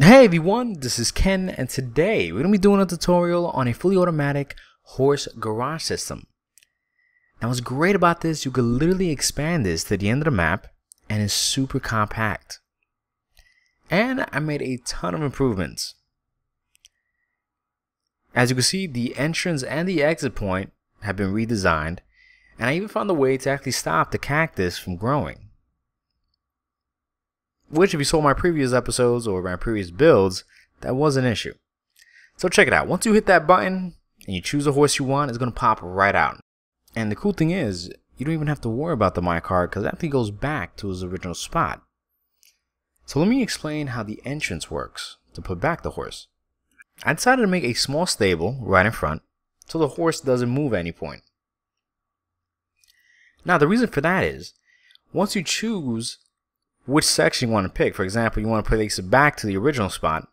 Hey everyone, this is Ken, and today we're going to be doing a tutorial on a fully automatic horse garage system. Now what's great about this, you can literally expand this to the end of the map and it's super compact. And I made a ton of improvements. As you can see, the entrance and the exit point have been redesigned, and I even found a way to actually stop the cactus from growing. Which, if you saw my previous episodes or my previous builds, that was an issue. So check it out. Once you hit that button and you choose the horse you want, it's going to pop right out. And the cool thing is, you don't even have to worry about the minecart because that actually goes back to its original spot. So let me explain how the entrance works to put back the horse. I decided to make a small stable right in front so the horse doesn't move at any point. Now the reason for that is, once you choose which section you want to pick, for example, you want to place it back to the original spot,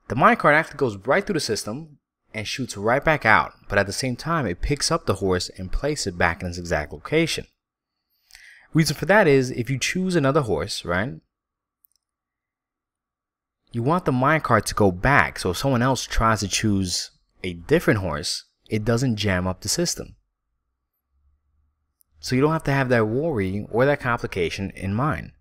the minecart actually goes right through the system and shoots right back out, but at the same time it picks up the horse and places it back in its exact location. Reason for that is, if you choose another horse, right, you want the minecart to go back, so if someone else tries to choose a different horse, it doesn't jam up the system. So you don't have to have that worry or that complication in mind.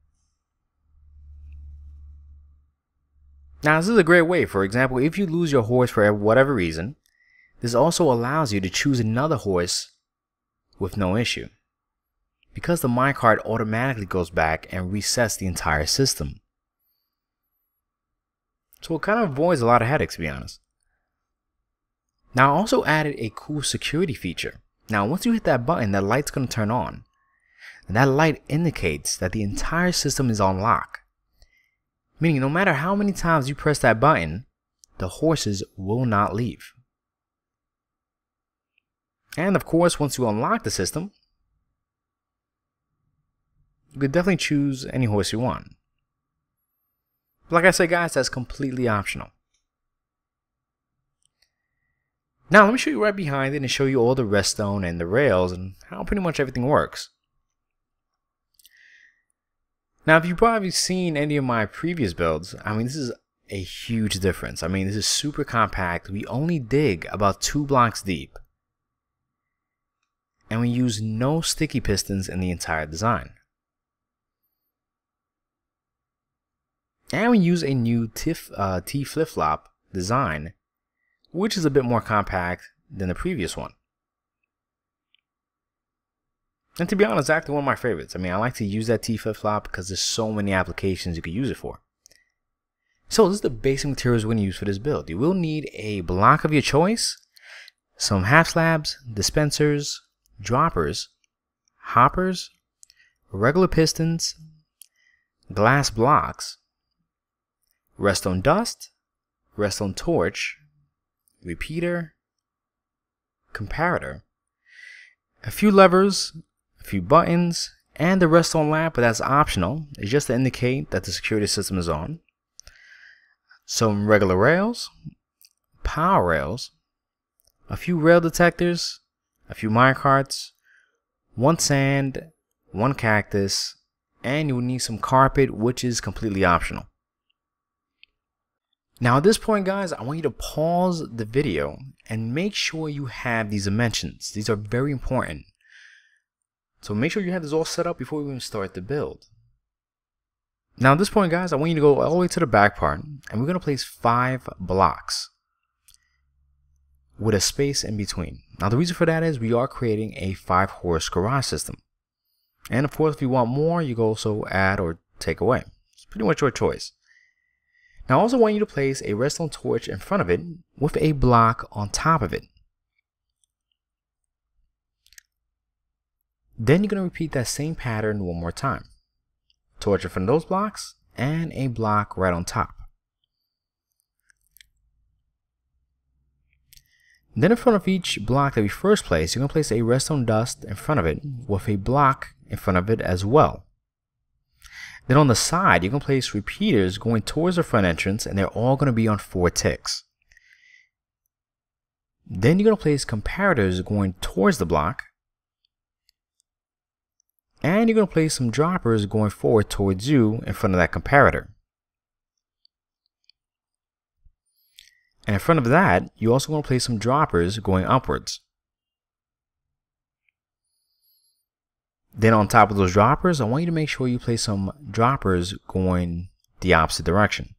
Now this is a great way. For example, if you lose your horse for whatever reason, this also allows you to choose another horse with no issue, because the minecart automatically goes back and resets the entire system. So it kind of avoids a lot of headaches, to be honest. Now I also added a cool security feature. Now once you hit that button, that light's going to turn on, and that light indicates that the entire system is on lock. Meaning no matter how many times you press that button, the horses will not leave. And of course, once you unlock the system, you could definitely choose any horse you want. But like I said, guys, that's completely optional. Now let me show you right behind it and show you all the redstone and the rails and how pretty much everything works. Now, if you've probably seen any of my previous builds, I mean, this is a huge difference. I mean, this is super compact. We only dig about 2 blocks deep. And we use no sticky pistons in the entire design. And we use a new T flip-flop design, which is a bit more compact than the previous one. And to be honest, it's actually one of my favorites. I mean, I like to use that T flip-flop because there's so many applications you could use it for. So this is the basic materials we're going to use for this build. You will need a block of your choice, some half slabs, dispensers, droppers, hoppers, regular pistons, glass blocks, redstone dust, redstone torch, repeater, comparator, a few levers, a few buttons, and the redstone lamp, but that's optional. It's just to indicate that the security system is on. Some regular rails, power rails, a few rail detectors, a few minecarts, 1 sand, 1 cactus, and you will need some carpet, which is completely optional. Now at this point, guys, I want you to pause the video and make sure you have these dimensions. These are very important. So make sure you have this all set up before we even start the build. Now at this point, guys, I want you to go all the way to the back part, and we're going to place 5 blocks with a space in between. Now the reason for that is we are creating a 5-horse garage system. And of course, if you want more, you can also add or take away. It's pretty much your choice. Now I also want you to place a redstone torch in front of it with a block on top of it. Then you're going to repeat that same pattern one more time. Torch in front of those blocks and a block right on top. Then in front of each block that we first placed, you're going to place a redstone dust in front of it with a block in front of it as well. Then on the side, you can place repeaters going towards the front entrance, and they're all going to be on 4 ticks. Then you're going to place comparators going towards the block, and you're going to place some droppers going forward towards you in front of that comparator. And in front of that, you also want to place some droppers going upwards. Then on top of those droppers, I want you to make sure you place some droppers going the opposite direction.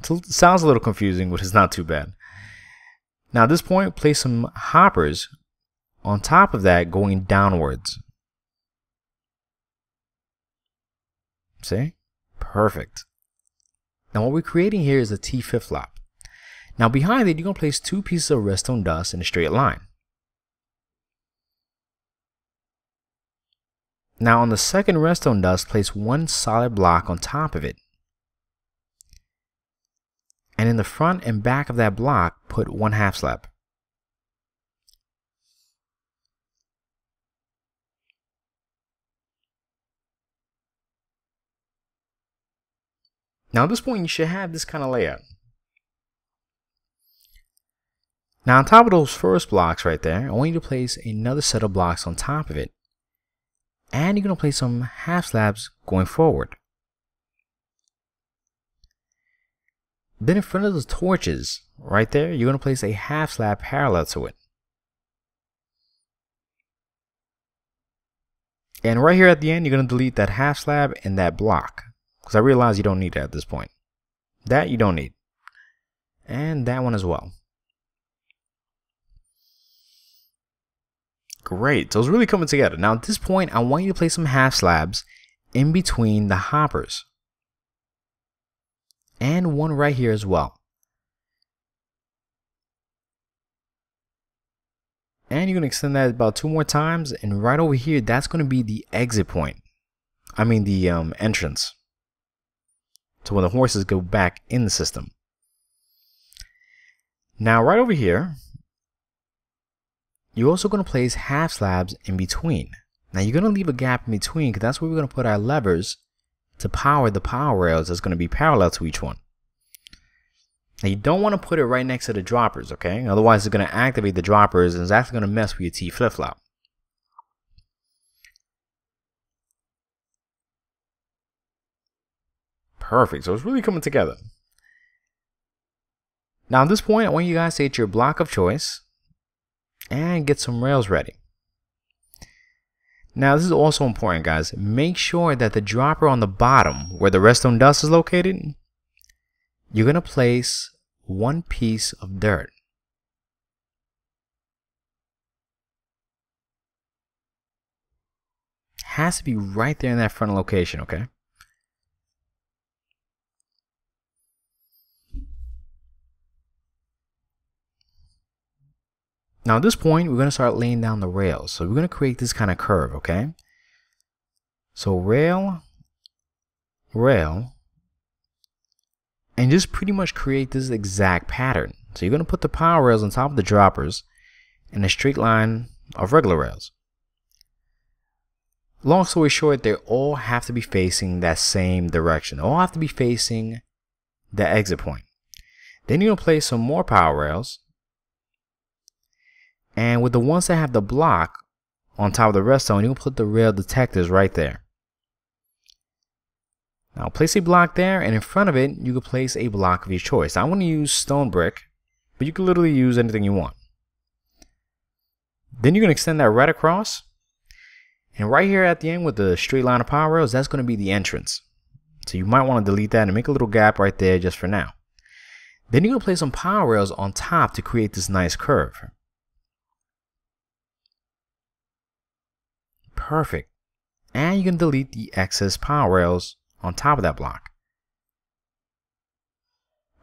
So it sounds a little confusing, but it's not too bad. Now at this point, place some hoppers on top of that going downwards. See? Perfect. Now what we're creating here is a T flip-flop. Now behind it, you're going to place 2 pieces of redstone dust in a straight line. Now on the second redstone dust, place 1 solid block on top of it. And in the front and back of that block, put 1 half slab. Now at this point, you should have this kind of layout. Now on top of those first blocks right there, I want you to place another set of blocks on top of it. And you're going to place some half slabs going forward. Then in front of the torches right there, you're going to place a half slab parallel to it. And right here at the end, you're going to delete that half slab and that block, because I realize you don't need that at this point. That you don't need. And that one as well. Great, so it's really coming together. Now at this point, I want you to place some half slabs in between the hoppers. And one right here as well. And you're going to extend that about 2 more times, and right over here, that's going to be the exit point. I mean the entrance. So when the horses go back in the system. Now right over here, you're also going to place half slabs in between. Now you're going to leave a gap in between, because that's where we're going to put our levers to power the power rails that's going to be parallel to each one. Now you don't want to put it right next to the droppers, okay? Otherwise it's going to activate the droppers and it's actually going to mess with your T flip-flop. Perfect, so it's really coming together. Now at this point, I want you guys to hit your block of choice and get some rails ready. Now this is also important, guys. Make sure that the dropper on the bottom, where the redstone dust is located, you're going to place 1 piece of dirt. Has to be right there in that front location, okay? Now at this point, we're going to start laying down the rails. So we're going to create this kind of curve, okay? So rail, rail, and just pretty much create this exact pattern. So you're going to put the power rails on top of the droppers in a straight line of regular rails. Long story short, they all have to be facing that same direction. They all have to be facing the exit point. Then you're going to place some more power rails. And with the ones that have the block on top of the redstone, you're going to put the rail detectors right there. Now place a block there, and in front of it, you can place a block of your choice. Now, I'm going to use stone brick, but you can literally use anything you want. Then you're going to extend that right across. And right here at the end with the straight line of power rails, that's going to be the entrance. So you might want to delete that and make a little gap right there just for now. Then you're going to place some power rails on top to create this nice curve. Perfect. And you can delete the excess power rails on top of that block.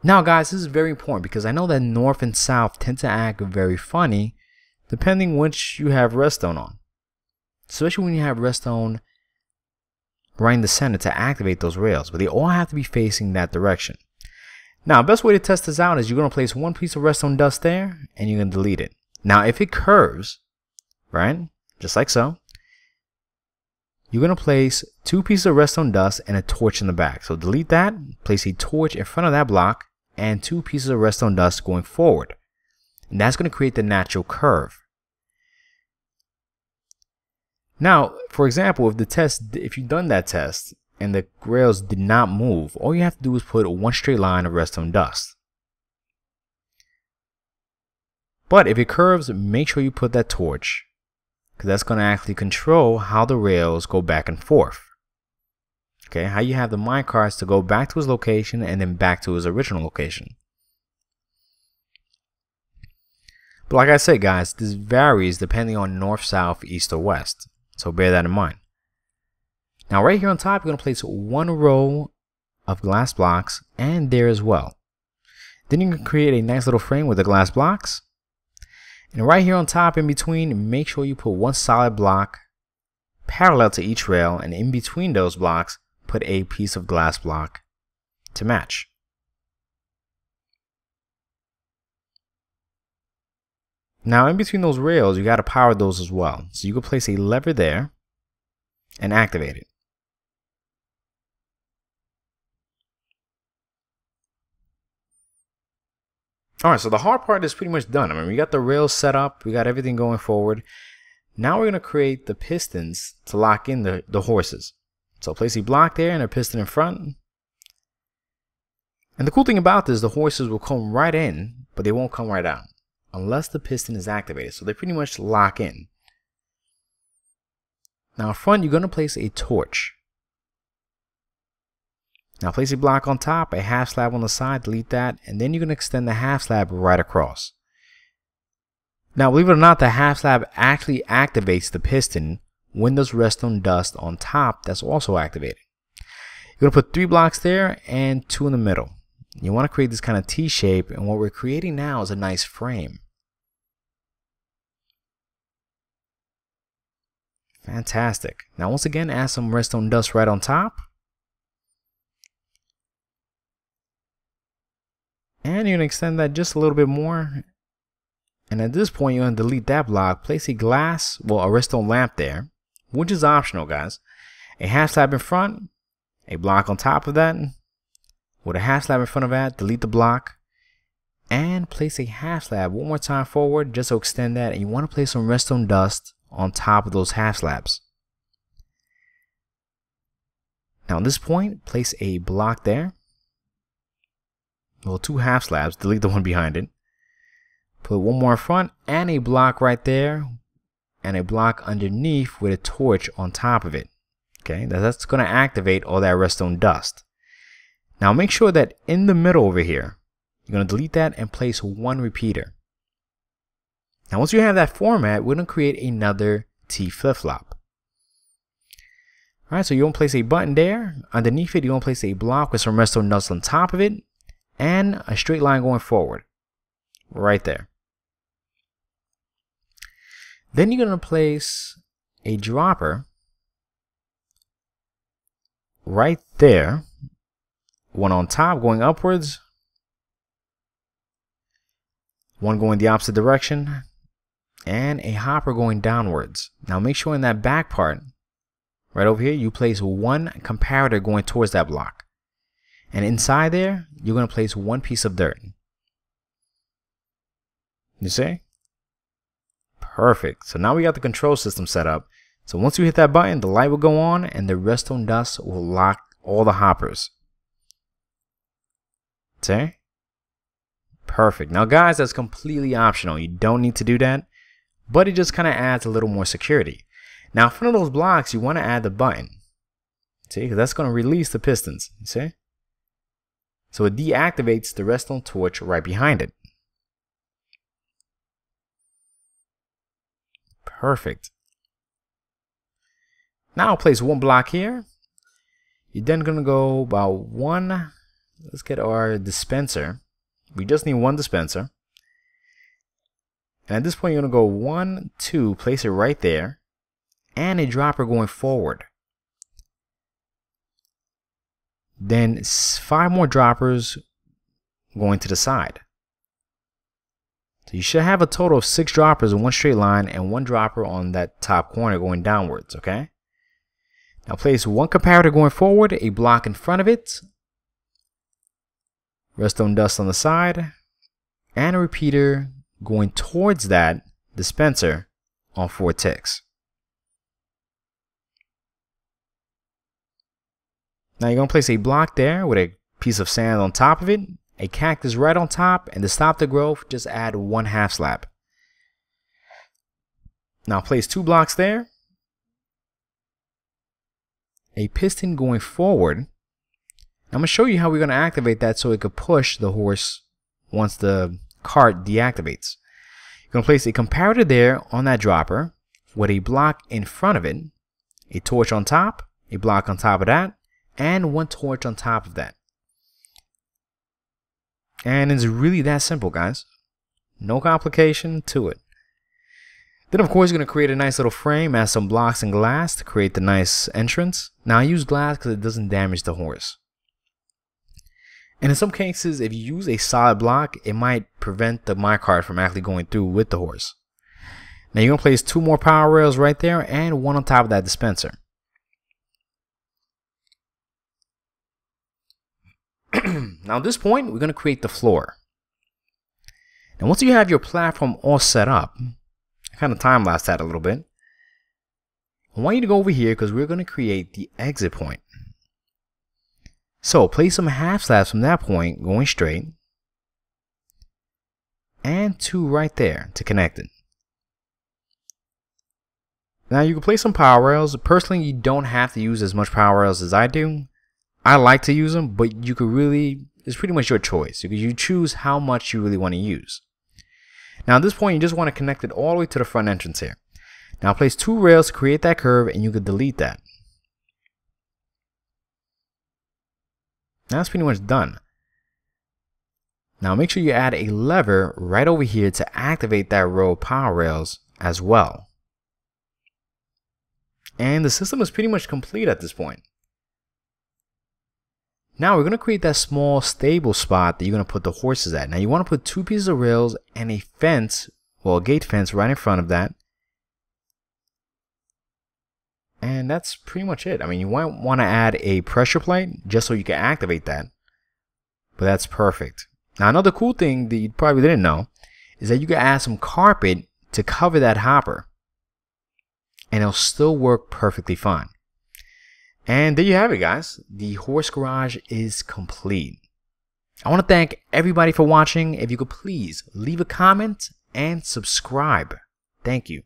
Now guys, this is very important because I know that north and south tend to act very funny depending which you have redstone on. Especially when you have redstone right in the center to activate those rails, but they all have to be facing that direction. Now, best way to test this out is you're going to place 1 piece of redstone dust there and you're going to delete it. Now, if it curves, right, just like so, you're going to place 2 pieces of redstone dust and a torch in the back. So delete that, place a torch in front of that block, and 2 pieces of redstone dust going forward. And that's going to create the natural curve. Now, for example, if you've done that test and the rails did not move, all you have to do is put one straight line of redstone dust. But if it curves, make sure you put that torch, because that's going to actually control how the rails go back and forth. Okay, how you have the minecarts to go back to his location and then back to his original location. But like I said, guys, this varies depending on north, south, east, or west. So bear that in mind. Now right here on top, you're going to place one row of glass blocks and there as well. Then you can create a nice little frame with the glass blocks. And right here on top in between, make sure you put one solid block parallel to each rail, and in between those blocks, put a piece of glass block to match. Now in between those rails, you got to power those as well. So you can place a lever there and activate it. Alright, so the hard part is pretty much done. I mean, we got the rails set up, we got everything going forward. Now we're going to create the pistons to lock in the horses. So place a block there and a piston in front. And the cool thing about this, the horses will come right in, but they won't come right out unless the piston is activated. So they pretty much lock in. Now up front, you're going to place a torch. Now place a block on top, a half slab on the side, delete that, and then you're going to extend the half slab right across. Now believe it or not, the half slab actually activates the piston when there's redstone dust on top that's also activated. You're going to put 3 blocks there and 2 in the middle. You want to create this kind of T shape, and what we're creating now is a nice frame. Fantastic. Now once again, add some redstone dust right on top. And you're going to extend that just a little bit more. And at this point, you're going to delete that block. Place a a redstone lamp there, which is optional, guys. A half slab in front, a block on top of that. With a half slab in front of that, delete the block. And place a half slab one more time forward just to extend that. And you want to place some redstone dust on top of those half slabs. Now at this point, place a block there. Well, 2 half slabs, delete the one behind it. Put one more in front and a block right there and a block underneath with a torch on top of it. Okay, that's going to activate all that redstone dust. Now make sure that in the middle over here, you're going to delete that and place one repeater. Now once you have that format, we're going to create another T flip-flop. Alright, so you're going to place a button there. Underneath it, you're going to place a block with some redstone dust on top of it. And a straight line going forward. Right there. Then you're going to place a dropper right there. One on top going upwards. One going the opposite direction. And a hopper going downwards. Now make sure in that back part, right over here, you place one comparator going towards that block. And inside there, you're going to place one piece of dirt. You see? Perfect. So now we got the control system set up. So once you hit that button, the light will go on and the redstone dust will lock all the hoppers. See? Perfect. Now guys, that's completely optional. You don't need to do that, but it just kind of adds a little more security. Now in front of those blocks, you want to add the button. See? Because that's going to release the pistons. You see? So it deactivates the redstone torch right behind it. Perfect. Now I'll place one block here. You're then going to go about one. Let's get our dispenser. We just need one dispenser. And at this point, you're going to go 1, 2, place it right there. And a dropper going forward. Then 5 more droppers going to the side. So you should have a total of 6 droppers in one straight line and 1 dropper on that top corner going downwards, okay? Now place one comparator going forward, a block in front of it, redstone dust on the side, and a repeater going towards that dispenser on 4 ticks. Now you're going to place a block there with a piece of sand on top of it, a cactus right on top, and to stop the growth, just add 1/2 slab. Now place 2 blocks there, a piston going forward. I'm going to show you how we're going to activate that so it could push the horse once the cart deactivates. You're going to place a comparator there on that dropper with a block in front of it, a torch on top, a block on top of that, and 1 torch on top of that. And it's really that simple, guys. No complication to it. Then of course you're going to create a nice little frame, add some blocks and glass to create the nice entrance. Now I use glass because it doesn't damage the horse. And in some cases, if you use a solid block, it might prevent the minecart from actually going through with the horse. Now you're going to place 2 more power rails right there and 1 on top of that dispenser. Now at this point, we're going to create the floor. Now once you have your platform all set up, I kind of time-lapse that a little bit. I want you to go over here because we're going to create the exit point. So place some half slabs from that point going straight and 2 right there to connect it. Now you can place some power rails. Personally, you don't have to use as much power rails as I do. I like to use them, but you could really, it's pretty much your choice. You choose how much you really want to use. Now at this point, you just want to connect it all the way to the front entrance here. Now place 2 rails to create that curve and you could delete that. Now that's pretty much done. Now make sure you add a lever right over here to activate that row of power rails as well. And the system is pretty much complete at this point. Now we're going to create that small stable spot that you're going to put the horses at. Now you want to put 2 pieces of rails and a fence, well, a gate fence right in front of that. And that's pretty much it. I mean, you might want to add a pressure plate just so you can activate that. But that's perfect. Now another cool thing that you probably didn't know is that you can add some carpet to cover that hopper. And it'll still work perfectly fine. And there you have it, guys. The horse garage is complete. I want to thank everybody for watching. If you could please leave a comment and subscribe. Thank you.